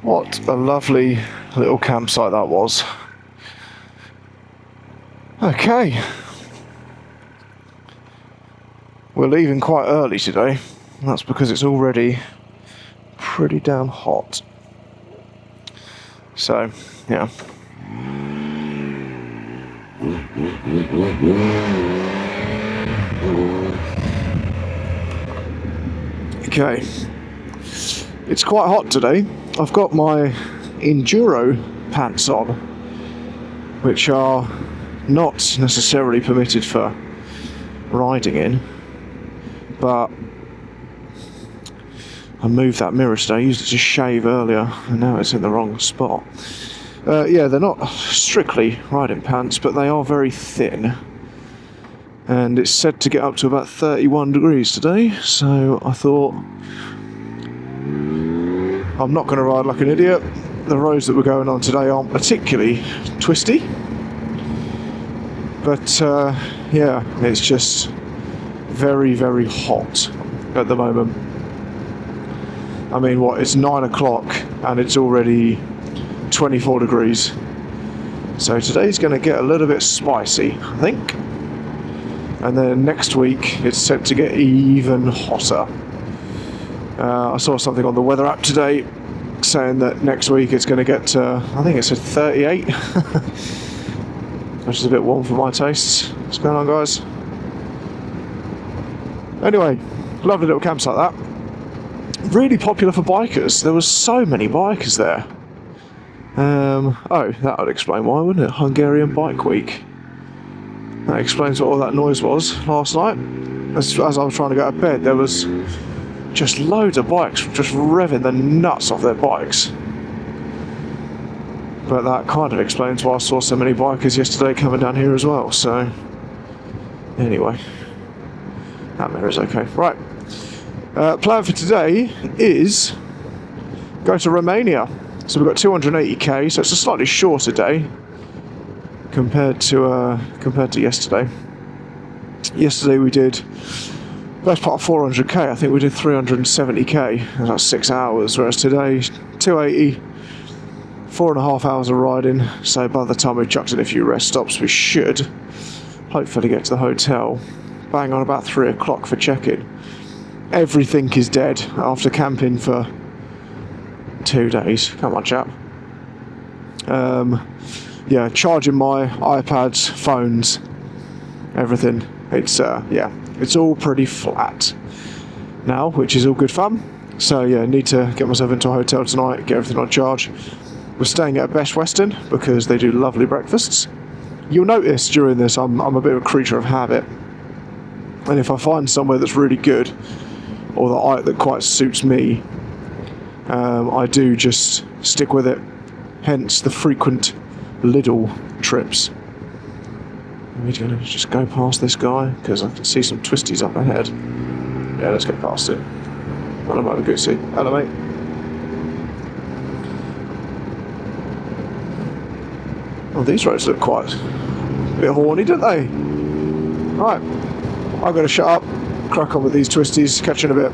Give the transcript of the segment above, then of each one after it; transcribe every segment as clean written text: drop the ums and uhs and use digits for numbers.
What a lovely little campsite that was. Okay. We're leaving quite early today. That's because it's already pretty damn hot. So, yeah. Okay. It's quite hot today. I've got my enduro pants on, which are not necessarily permitted for riding in, but I moved that mirror today. I used it to shave earlier, and now it's in the wrong spot. Yeah, they're not strictly riding pants, but they are very thin. And it's said to get up to about 31 degrees today, so I thought, I'm not going to ride like an idiot. The roads that we're going on today aren't particularly twisty. But, yeah, it's just very, very hot at the moment. I mean, it's 9 o'clock and it's already 24 degrees. So today's going to get a little bit spicy, I think. And then next week it's set to get even hotter. I saw something on the weather app today saying that next week it's going to get to, I think it said 38, which is a bit warm for my tastes. What's going on, guys? Anyway, lovely little campsite that. Really popular for bikers. There was so many bikers there. Oh, that would explain why, wouldn't it? Hungarian Bike Week. That explains what all that noise was last night. As I was trying to go to bed, there was just loads of bikes just revving the nuts off their bikes. But that kind of explains why I saw so many bikers yesterday coming down here as well. So, anyway, that mirror's okay. Right. Plan for today is go to Romania. So we've got 280k, so it's a slightly shorter day compared to yesterday. Yesterday we did best part of 400k. I think we did 370k. That's 6 hours. Whereas today, 280, 4.5 hours of riding. So by the time we've chucked in a few rest stops, we should hopefully get to the hotel bang on about 3 o'clock for check-in. Everything is dead after camping for 2 days. Come on, chap. Yeah, charging my iPads, phones, everything. It's yeah, it's all pretty flat now, which is all good fun. So yeah, need to get myself into a hotel tonight, get everything on charge. We're staying at Best Western because they do lovely breakfasts. You'll notice during this I'm a bit of a creature of habit, and if I find somewhere that's really good or that quite suits me, I do just stick with it. Hence the frequent Lidl trips. We're going to just go past this guy because I can see some twisties up ahead. Yeah, let's get past it. Hello, mate. Good to see you. Hello, mate. Oh, these roads look quite a bit horny, don't they? Right, I'm going to shut up, crack on with these twisties, catch you in a bit.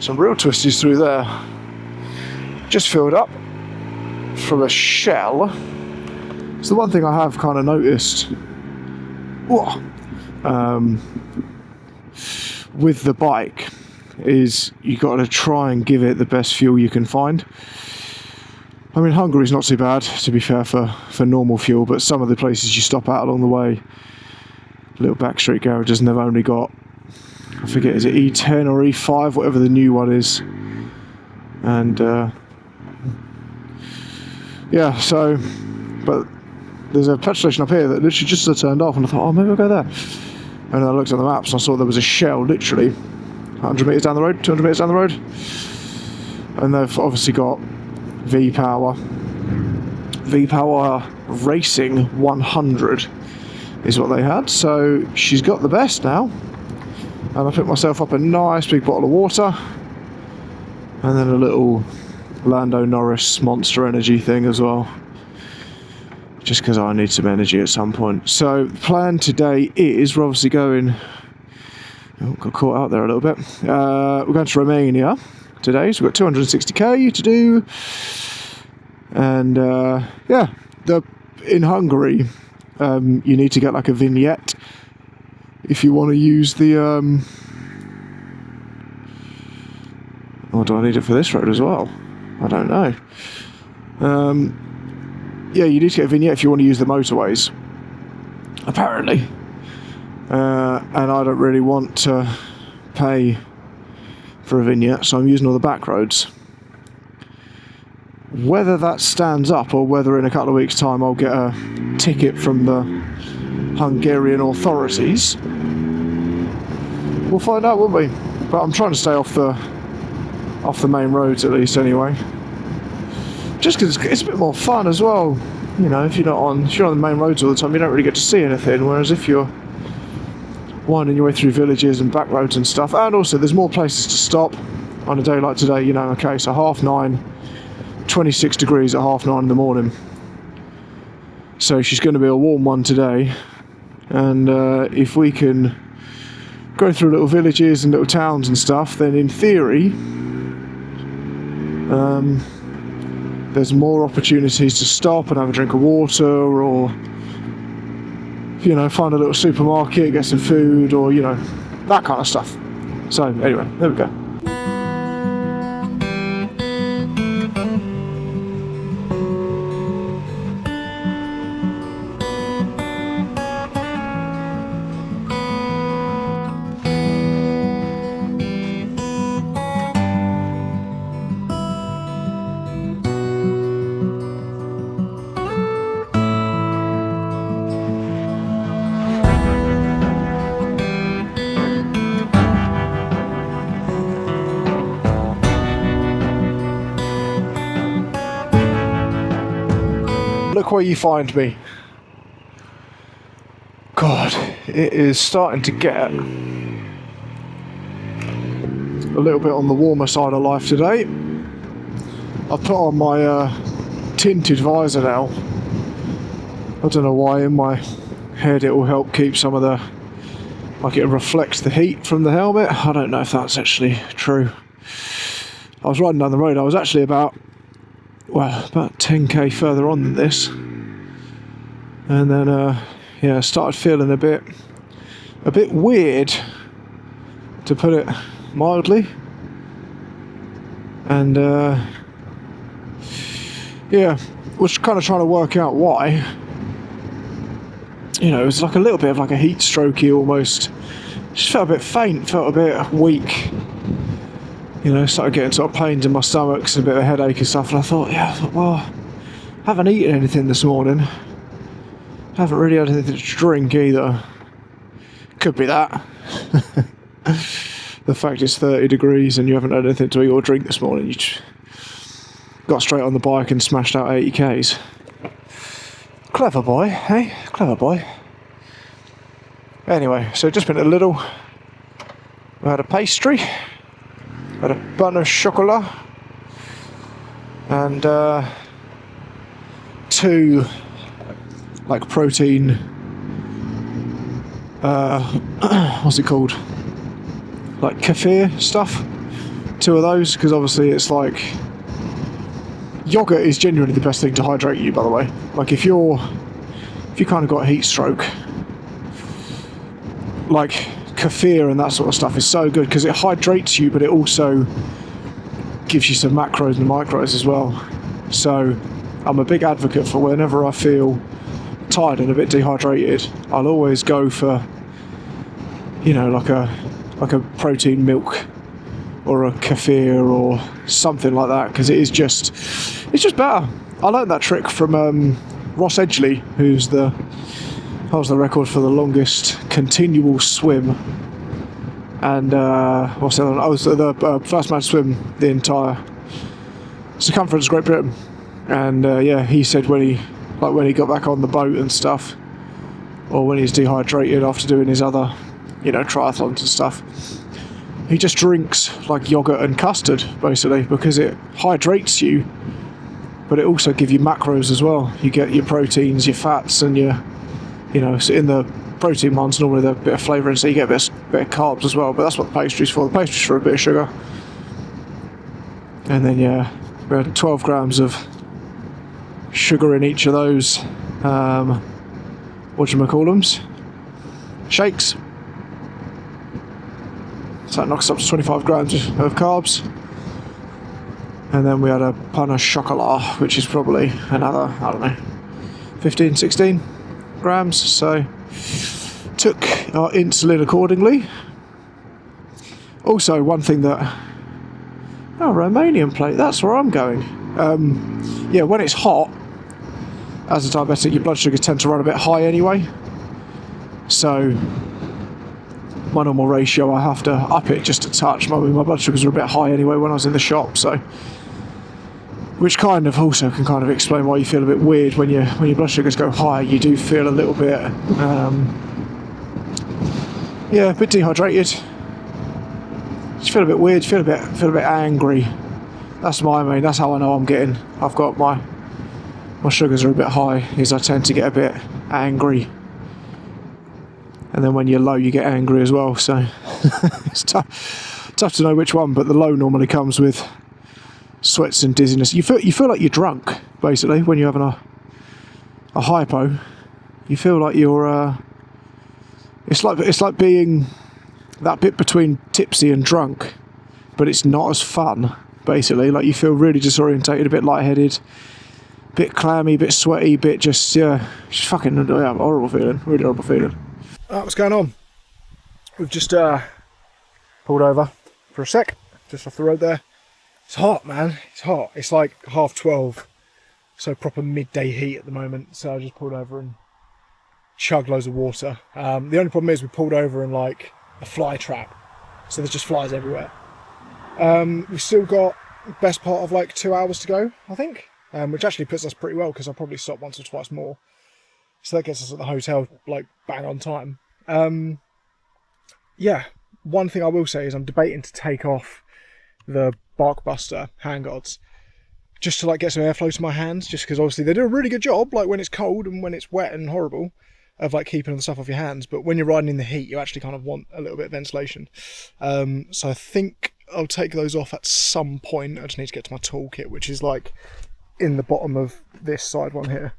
Some real twisties through there. Just filled up from a shell. It's the one thing I have kind of noticed. Whoa. With the bike is you got to try and give it the best fuel you can find. I mean, Hungary's not too bad, to be fair, for normal fuel, but some of the places you stop at along the way, little backstreet garages, and they've only got, I forget, is it E10 or E5, whatever the new one is. And yeah, so, but there's a petrol station up here that literally just turned off, and I thought, oh, maybe I'll go there. And I looked at the maps and I saw there was a Shell literally 100 metres down the road, 200 metres down the road. And they've obviously got V-Power Racing 100 is what they had. So she's got the best now. And I picked myself up a nice big bottle of water. And then a little Lando Norris Monster Energy thing as well. Just because I need some energy at some point. So the plan today is we're obviously going. Oh, got caught out there a little bit. We're going to Romania today, so we've got 260k to do. And yeah, in Hungary, you need to get like a vignette if you want to use the. Oh, do I need it for this road as well? I don't know. Yeah, you need to get a vignette if you want to use the motorways, apparently. And I don't really want to pay for a vignette, so I'm using all the back roads. Whether that stands up or whether in a couple of weeks' time I'll get a ticket from the Hungarian authorities, we'll find out, won't we? But I'm trying to stay off the main roads at least anyway. Just because it's a bit more fun as well, you know. If you're on the main roads all the time, you don't really get to see anything. Whereas if you're winding your way through villages and back roads and stuff, and also there's more places to stop on a day like today. You know, okay, so 9:30, 26 degrees at 9:30 in the morning. So she's going to be a warm one today, and if we can go through little villages and little towns and stuff, then in theory. There's more opportunities to stop and have a drink of water, or you know, find a little supermarket, get some food, or you know, that kind of stuff. So anyway, there we go. Look where you find me. God, it is starting to get a little bit on the warmer side of life today. I've put on my tinted visor now. I don't know why, in my head it will help keep some of the, like it reflects the heat from the helmet. I don't know if that's actually true. I was riding down the road, I was actually about 10k further on than this, and then yeah, started feeling a bit weird, to put it mildly. And yeah, was kind of trying to work out why. You know, it was like a little bit of like a heat strokey almost. Just felt a bit faint, felt a bit weak. You know, started getting sort of pains in my stomach and a bit of a headache and stuff, and I thought, well, I haven't eaten anything this morning. Haven't really had anything to drink either. Could be that. The fact it's 30 degrees and you haven't had anything to eat or drink this morning. You just got straight on the bike and smashed out 80 k's. Clever boy, eh? Clever boy. Anyway, so just been a little. We had a pastry. Had a bun of chocolat and 2 like protein what's it called, like kefir stuff, 2 of those, because obviously it's like, yogurt is genuinely the best thing to hydrate you, by the way. Like if you kind of got a heat stroke, like kefir and that sort of stuff is so good because it hydrates you, but it also gives you some macros and micros as well. So I'm a big advocate for whenever I feel tired and a bit dehydrated, I'll always go for, you know, like a protein milk or a kefir or something like that, because it's just better. I learned that trick from Ross Edgley, who's holds the record for the longest continual swim, and what's the other one? I was the first man to swim the entire circumference of Great Britain. And yeah, he said when he got back on the boat and stuff, or when he's dehydrated after doing his other, you know, triathlons and stuff, he just drinks like yogurt and custard basically, because it hydrates you, but it also gives you macros as well. You get your proteins, your fats, and your, you know, so in the protein ones normally there's a bit of flavouring, so you get a bit of carbs as well. But that's what the pastry's for. The pastry's for a bit of sugar, and then yeah, we had 12 grams of sugar in each of those whatchamacallums, shakes. So that knocks up to 25 grams of carbs. And then we had a pain au chocolat, which is probably another, I don't know, 15, 16 grams. So took our insulin accordingly. Also, one thing that, Romanian plate, that's where I'm going. Yeah, when it's hot, as a diabetic, your blood sugars tend to run a bit high anyway. So my normal ratio, I have to up it just a touch. My blood sugars are a bit high anyway when I was in the shop, so which kind of also can kind of explain why you feel a bit weird when your blood sugars go high. You do feel a little bit, yeah, a bit dehydrated. You feel a bit weird. Feel a bit angry. That's how I know I've got my sugars are a bit high, is I tend to get a bit angry. And then when you're low, you get angry as well. So it's tough to know which one. But the low normally comes with sweats and dizziness. You feel like you're drunk basically when you're having a hypo. You feel like you're. It's like being that bit between tipsy and drunk, but it's not as fun. Basically, like you feel really disorientated, a bit lightheaded, bit clammy, bit sweaty, bit just fucking horrible feeling, really horrible feeling. What's going on? We've just pulled over for a sec, just off the road there. It's hot, man. It's hot. It's like 12:30, so proper midday heat at the moment. So I just pulled over and chugged loads of water. The only problem is we pulled over in like a fly trap, so there's just flies everywhere. We've still got the best part of like 2 hours to go, I think, which actually puts us pretty well because I'll probably stop once or twice more. So that gets us at the hotel like bang on time. Yeah, one thing I will say is I'm debating to take off the Barkbuster handguards just to like get some airflow to my hands, just because obviously they do a really good job like when it's cold and when it's wet and horrible of like keeping the stuff off your hands, but when you're riding in the heat you actually kind of want a little bit of ventilation. So I think I'll take those off at some point. I just need to get to my toolkit, which is like in the bottom of this side one here,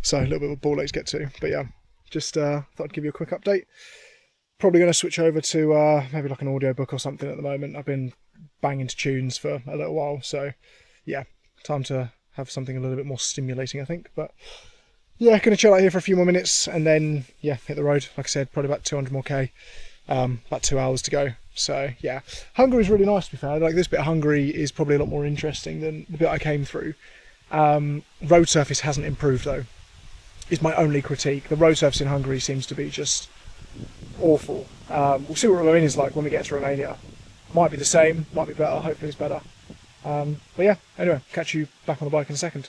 so a little bit of a ball ache to get to. But yeah, just thought I'd give you a quick update. Probably going to switch over to maybe like an audiobook or something at the moment. I've been banging to tunes for a little while, so yeah, time to have something a little bit more stimulating, I think. But yeah, going to chill out here for a few more minutes and then yeah, hit the road. Like I said, probably about 200 more K, about 2 hours to go. So yeah, Hungary's really nice to be fair. Like this bit of Hungary is probably a lot more interesting than the bit I came through. Road surface hasn't improved though, is my only critique. The road surface in Hungary seems to be just awful. We'll see what Romania's like when we get to Romania. Might be the same, might be better, hopefully it's better. But yeah, anyway, catch you back on the bike in a second.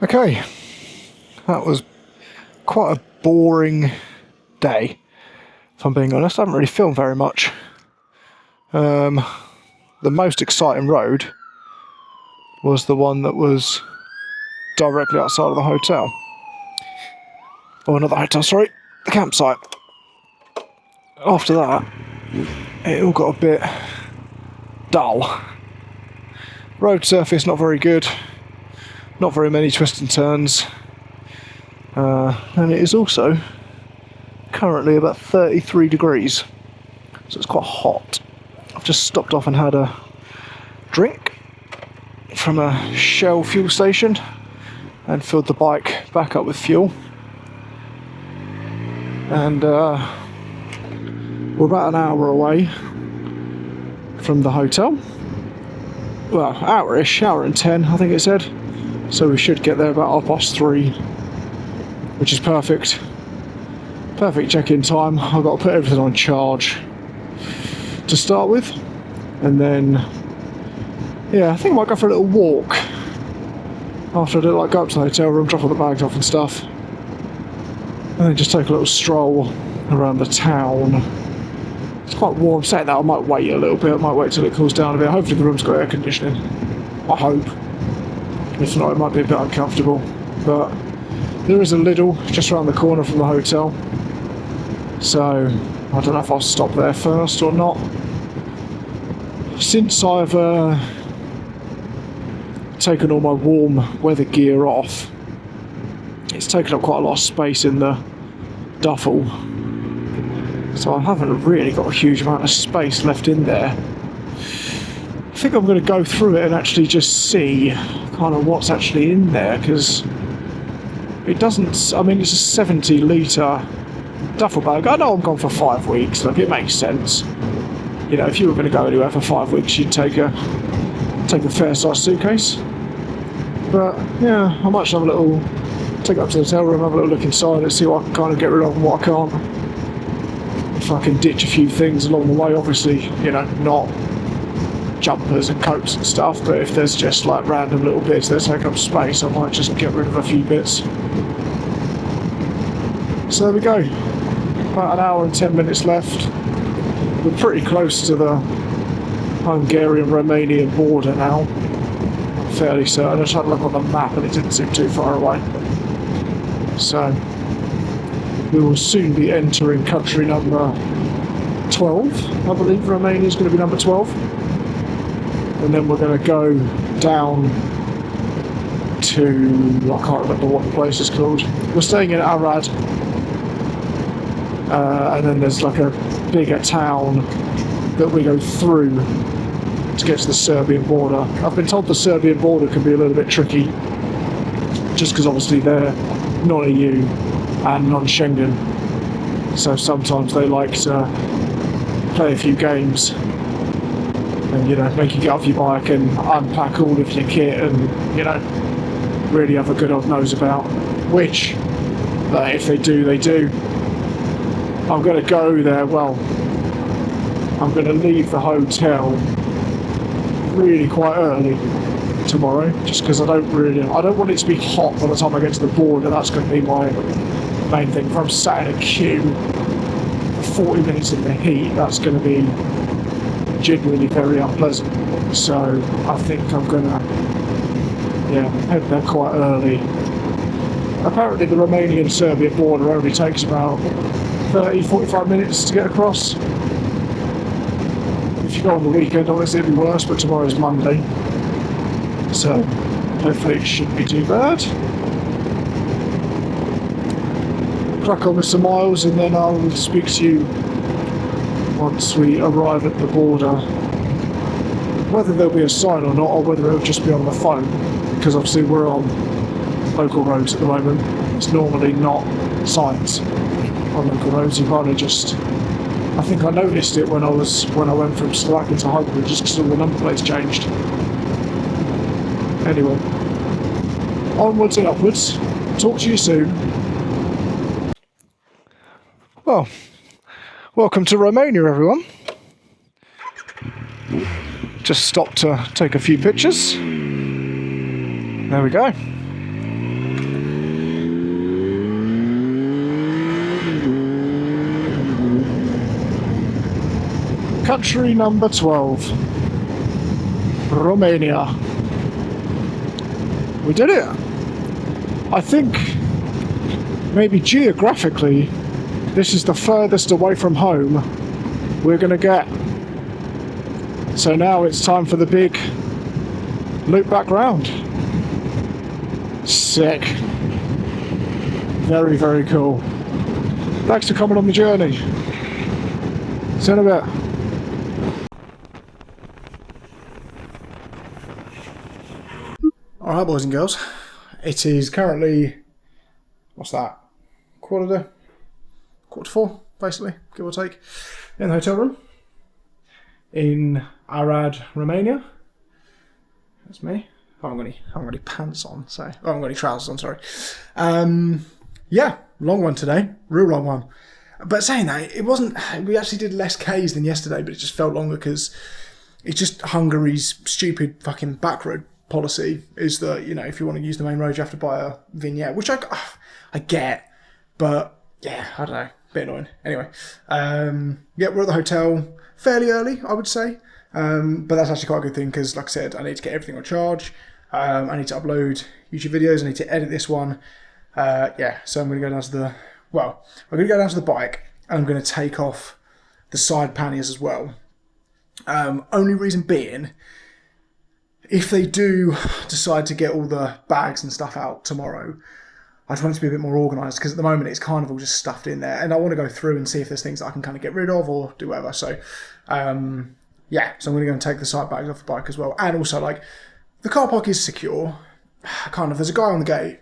Okay, that was quite a boring day, if I'm being honest. I haven't really filmed very much. The most exciting road was the one that was directly outside of the hotel. Oh, not the hotel, sorry, the campsite. After that, it all got a bit dull. Road surface not very good, not very many twists and turns, and it is also currently about 33 degrees, so it's quite hot. I've just stopped off and had a drink from a Shell fuel station and filled the bike back up with fuel, and we're about an hour away from the hotel. Well, hour-ish, hour and 10 I think it said, so we should get there about 3:30, which is perfect check-in time. I've got to put everything on charge to start with, and then yeah, I think I might go for a little walk after I do, like, go up to the hotel room, drop all the bags off and stuff, and then just take a little stroll around the town. It's quite warm. Saying that, I might wait a little bit. I might wait till it cools down a bit. Hopefully the room's got air conditioning. I hope. If not, it might be a bit uncomfortable. But there is a Lidl just around the corner from the hotel, so I don't know if I'll stop there first or not. Since I've taken all my warm weather gear off, it's taken up quite a lot of space in the duffel, so I haven't really got a huge amount of space left in there. I think I'm going to go through it and actually just see kind of what's actually in there, because it doesn't, I mean, it's a 70 litre duffel bag. I know I'm gone for 5 weeks, like, it makes sense. You know, if you were going to go anywhere for 5 weeks, you'd take a fair sized suitcase. But yeah, I might just have a little, take it up to the hotel room, have a little look inside and see what I can kind of get rid of and what I can't. If I can ditch a few things along the way, obviously, you know, not jumpers and coats and stuff, but if there's just like random little bits that take up space, I might just get rid of a few bits. So there we go, about an hour and 10 minutes left. We're pretty close to the Hungarian-Romanian border now, I'm fairly certain. I just had a look on the map and it didn't seem too far away. So we will soon be entering country number 12. I believe Romania is going to be number 12. And then we're going to go down to, I can't remember what the place is called. We're staying in Arad. And then there's like a bigger town that we go through to get to the Serbian border. I've been told the Serbian border can be a little bit tricky, just because obviously they're non-EU and non-Schengen, so sometimes they like to play a few games and, you know, make you get off your bike and unpack all of your kit and, you know, really have a good old nose about, which, if they do, they do. I'm going to go there, well, I'm going to leave the hotel really quite early tomorrow, just because I don't want it to be hot by the time I get to the border. That's going to be my main thing. If I'm sat in a queue for 40 minutes in the heat, that's going to be genuinely very unpleasant. So I think I'm going to, yeah, head there quite early. Apparently the Romanian-Serbian border only takes about 30-45 minutes to get across. If you go on the weekend, obviously it'll be worse, but tomorrow's Monday, so hopefully it shouldn't be too bad. Crack on with some miles and then I'll speak to you once we arrive at the border. Whether there'll be a sign or not, or whether it'll just be on the phone, because obviously we're on local roads at the moment. It's normally not signs on local roads. You kind of just, I think I noticed it when I went from Slovakia to Hungary, just because all the number plates changed. Anyway, onwards and upwards. Talk to you soon. Well, welcome to Romania, everyone. Just stopped to take a few pictures. There we go. Country number 12, Romania. We did it. I think maybe geographically this is the furthest away from home we're going to get. So now it's time for the big loop back round. Sick. Very, very cool. Thanks for coming on the journey. See you in a bit. Alright, boys and girls. It is currently, what's that? Quarter to 4, basically, give or take, in the hotel room in Arad, Romania. That's me. I haven't got any pants on, so I haven't got any trousers on. Sorry. Yeah, long one today, real long one. But saying that, it wasn't. We actually did less Ks than yesterday, but it just felt longer because it's just Hungary's stupid fucking back road policy is that, you know, if you want to use the main road, you have to buy a vignette, which I get, but yeah, I don't know, bit annoying. Anyway, yeah, we're at the hotel fairly early, I would say, but that's actually quite a good thing because, like I said, I need to get everything on charge. I need to upload YouTube videos. I need to edit this one. Yeah, so I'm going to go down to the, well, I'm going to go down to the bike and I'm going to take off the side panniers as well. Only reason being, if they do decide to get all the bags and stuff out tomorrow, I just want it to be a bit more organised because at the moment it's kind of all just stuffed in there, and I want to go through and see if there's things that I can kind of get rid of or do whatever. So, yeah, so I'm going to go and take the side bags off the bike as well. And also, like, the car park is secure, kind of. There's a guy on the gate,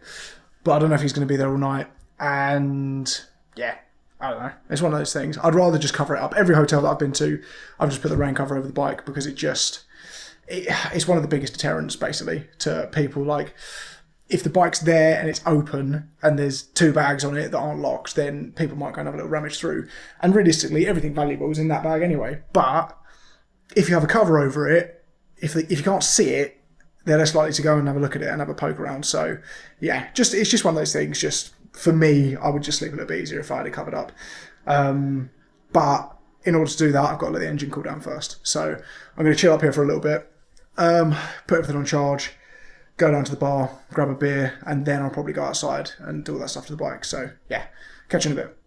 but I don't know if he's going to be there all night. And yeah, I don't know. It's one of those things. I'd rather just cover it up. Every hotel that I've been to, I've just put the rain cover over the bike because it's one of the biggest deterrents, basically, to people. Like, if the bike's there and it's open and there's 2 bags on it that aren't locked, then people might go and have a little rummage through. And realistically, everything valuable is in that bag anyway. But if you have a cover over it, if you can't see it, they're less likely to go and have a look at it and have a poke around. So, yeah, it's just one of those things. Just, for me, I would just sleep a little bit easier if I had it covered up. But in order to do that, I've got to let the engine cool down first. So I'm going to chill up here for a little bit, put everything on charge, go down to the bar, grab a beer, and then I'll probably go outside and do all that stuff to the bike. So, yeah, catch you in a bit.